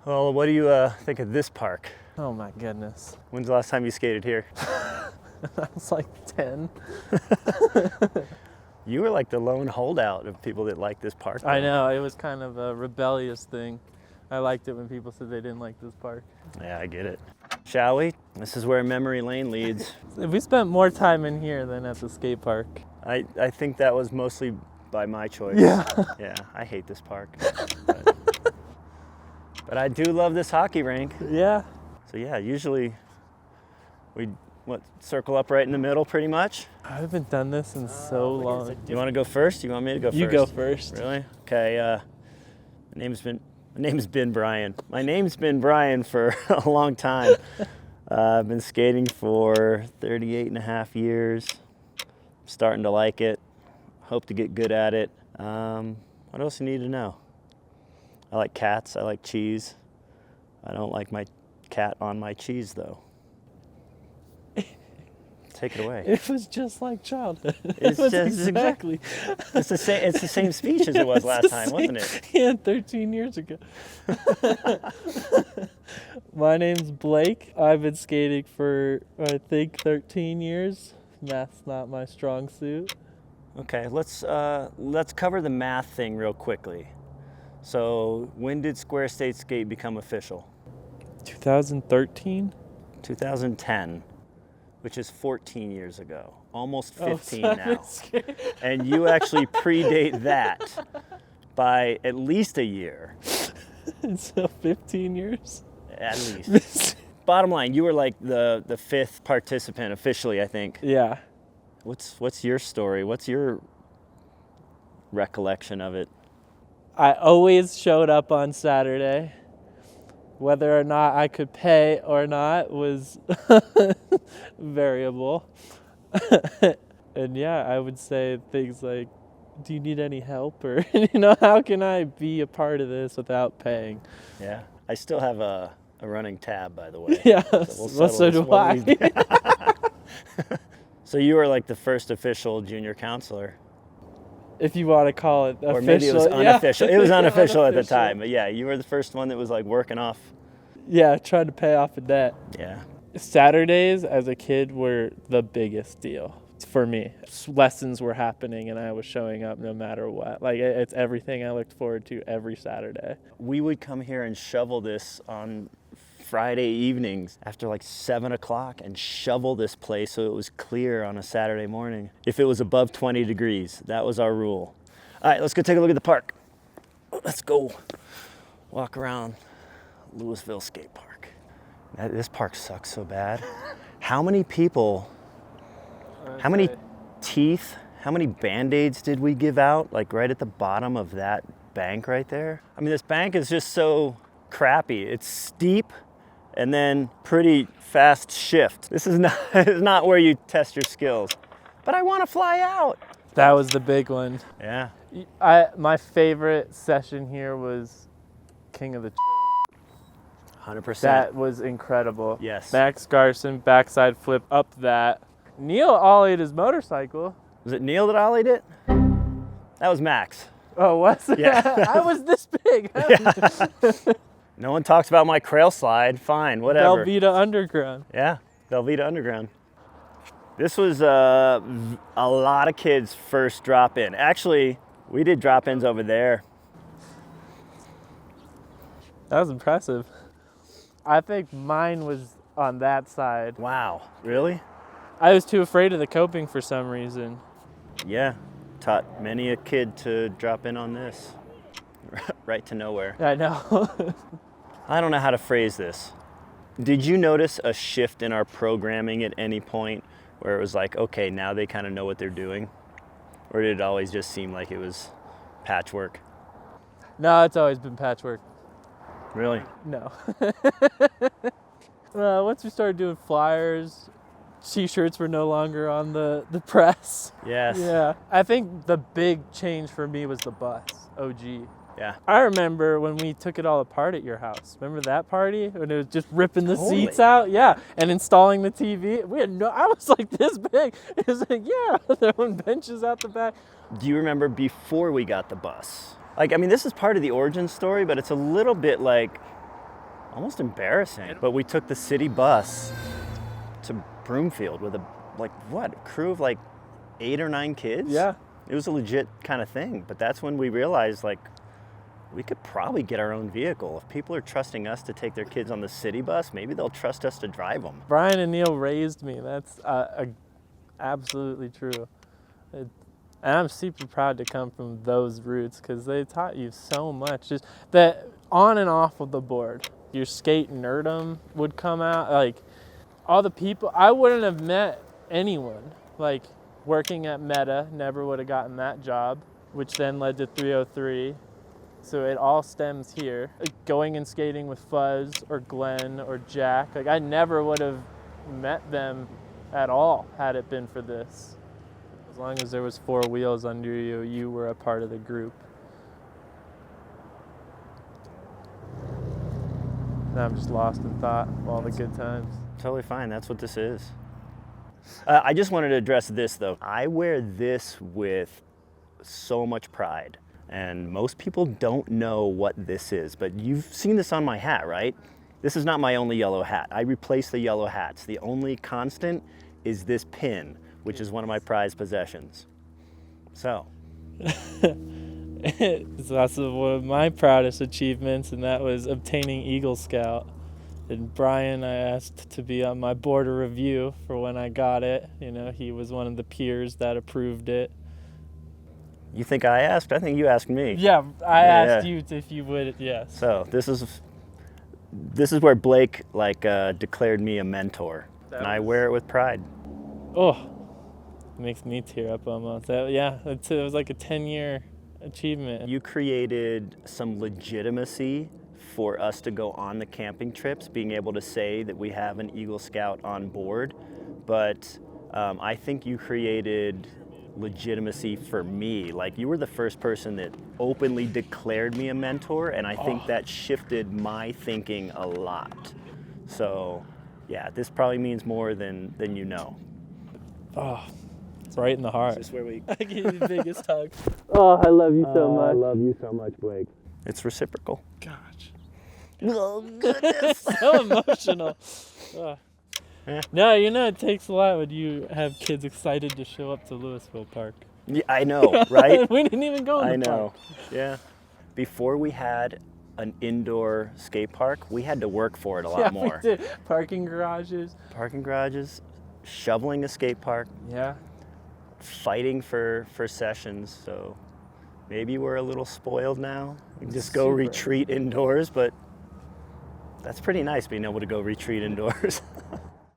Well, what do you think of this park? Oh my goodness. When's the last time you skated here? I was like 10. You were like the lone holdout of people that like this park. I know, it was kind of a rebellious thing. I liked it when people said they didn't like this park. Yeah, I get it. Shall we? This is where memory lane leads. We spent more time in here than at the skate park. I think that was mostly by my choice. Yeah. Yeah, I hate this park. But I do love this hockey rink. Yeah. So yeah, usually we circle up right in the middle pretty much. I haven't done this in so long. You want to go first? You want me to go first? You go first. Really? Okay. My name's been Brian. My name's been Brian for a long time. I've been skating for 38 and a half years. Starting to like it. Hope to get good at it. What else you need to know? I like cats. I like cheese. I don't like my cat on my cheese though. Take it away. It was just like childhood. It's It was just exactly. It's the same. It's the same speech as it was last time, wasn't it? Yeah, 13 years ago. My name's Blake. I've been skating for I think 13 years. Math's not my strong suit. Okay, let's cover the math thing real quickly. So, when did Square State Skate become official? 2013. 2010, which is 14 years ago, almost 15 so now. And you actually predate that by at least a year. So 15 years? At least. Bottom line, you were like the fifth participant officially, I think. Yeah. What's your story? What's your recollection of it? I always showed up on Saturday. Whether or not I could pay or not was variable. And yeah, I would say things like, do you need any help? Or, how can I be a part of this without paying? Yeah, I still have a running tab, by the way. Yeah, So do I. So you were like the first official junior counselor. If you want to call it official. Or maybe it was unofficial. Yeah. It was unofficial at the time. But yeah, you were the first one that was like working off. Yeah, trying to pay off a debt. Yeah. Saturdays as a kid were the biggest deal for me. Lessons were happening and I was showing up no matter what. Like it's everything I looked forward to every Saturday. We would come here and shovel this on Friday evenings after like 7 o'clock and shovel this place so it was clear on a Saturday morning. If it was above 20 degrees, that was our rule. All right, let's go take a look at the park. Let's go walk around Louisville Skatepark. This park sucks so bad. How many people, how many teeth, how many Band-Aids did we give out? Like right at the bottom of that bank right there? I mean, this bank is just so crappy. It's steep and then pretty fast shift. This is not where you test your skills. But I want to fly out. That was the big one. Yeah. My favorite session here was King of the 100%. That was incredible. Yes. Max Garson, backside flip up that. Neil ollied his motorcycle. Was it Neil that ollied it? That was Max. Oh, was it? Yeah. I was this big. Yeah. No one talks about my crail slide. Fine, whatever. Velveeta Underground. Yeah, Velveeta Underground. This was a lot of kids' first drop in. Actually, we did drop ins over there. That was impressive. I think mine was on that side. Wow, really? I was too afraid of the coping for some reason. Yeah, taught many a kid to drop in on this. Right to nowhere. I know. I don't know how to phrase this. Did you notice a shift in our programming at any point where it was like, okay, now they kind of know what they're doing? Or did it always just seem like it was patchwork? No, it's always been patchwork. Really? No. Once we started doing flyers, T-shirts were no longer on the press. Yes. Yeah. I think the big change for me was the bus, OG. Yeah. I remember when we took it all apart at your house. Remember that party? When it was just ripping the Totally. seats out? Yeah. And installing the TV. I was like this big. It was like, yeah, throwing benches out the back. Do you remember before we got the bus? Like, I mean, this is part of the origin story, but it's a little bit like almost embarrassing. But we took the city bus to Broomfield with a crew of like 8 or 9 kids. Yeah. It was a legit kind of thing. But that's when we realized like we could probably get our own vehicle. If people are trusting us to take their kids on the city bus, maybe they'll trust us to drive them. Brian and Neil raised me. That's absolutely true. And I'm super proud to come from those roots because they taught you so much. Just that on and off of the board, your skate nerdum would come out. Like all the people, I wouldn't have met anyone. Like working at Meta, never would have gotten that job, which then led to 303. So it all stems here. Like going and skating with Fuzz or Glenn or Jack, like I never would have met them at all had it been for this. As long as there was 4 wheels under you, you were a part of the group. Now I'm just lost in thought of all the good times. Totally fine. That's what this is. I just wanted to address this though. I wear this with so much pride, and most people don't know what this is, but you've seen this on my hat, right? This is not my only yellow hat. I replaced the yellow hats. The only constant is this pin, which is one of my prized possessions. So. It's also one of my proudest achievements, and that was obtaining Eagle Scout. And Brian, I asked to be on my board of review for when I got it. You know, he was one of the peers that approved it. You think I asked? I think you asked me. Yeah, I asked you if you would, yes. So this is where Blake declared me a mentor, and I wear it with pride. Oh, it makes me tear up almost. It was like a 10-year achievement. You created some legitimacy for us to go on the camping trips, being able to say that we have an Eagle Scout on board, but I think you created legitimacy for me. Like you were the first person that openly declared me a mentor, and I think that shifted my thinking a lot. So yeah, this probably means more than you know. Oh, it's right in the heart. This is where we I give you the biggest hug. Oh, I love you so much. I love you so much, Blake. It's reciprocal. Gosh. Oh goodness. So emotional. No, it takes a lot when you have kids excited to show up to Louisville Park. Yeah, I know, right? We didn't even go in the park. park. Yeah. Before we had an indoor skate park, we had to work for it a lot more. We did. Parking garages, shoveling a skate park. Yeah. Fighting for sessions. So maybe we're a little spoiled now. We can just go retreat indoors, but that's pretty nice being able to go retreat indoors.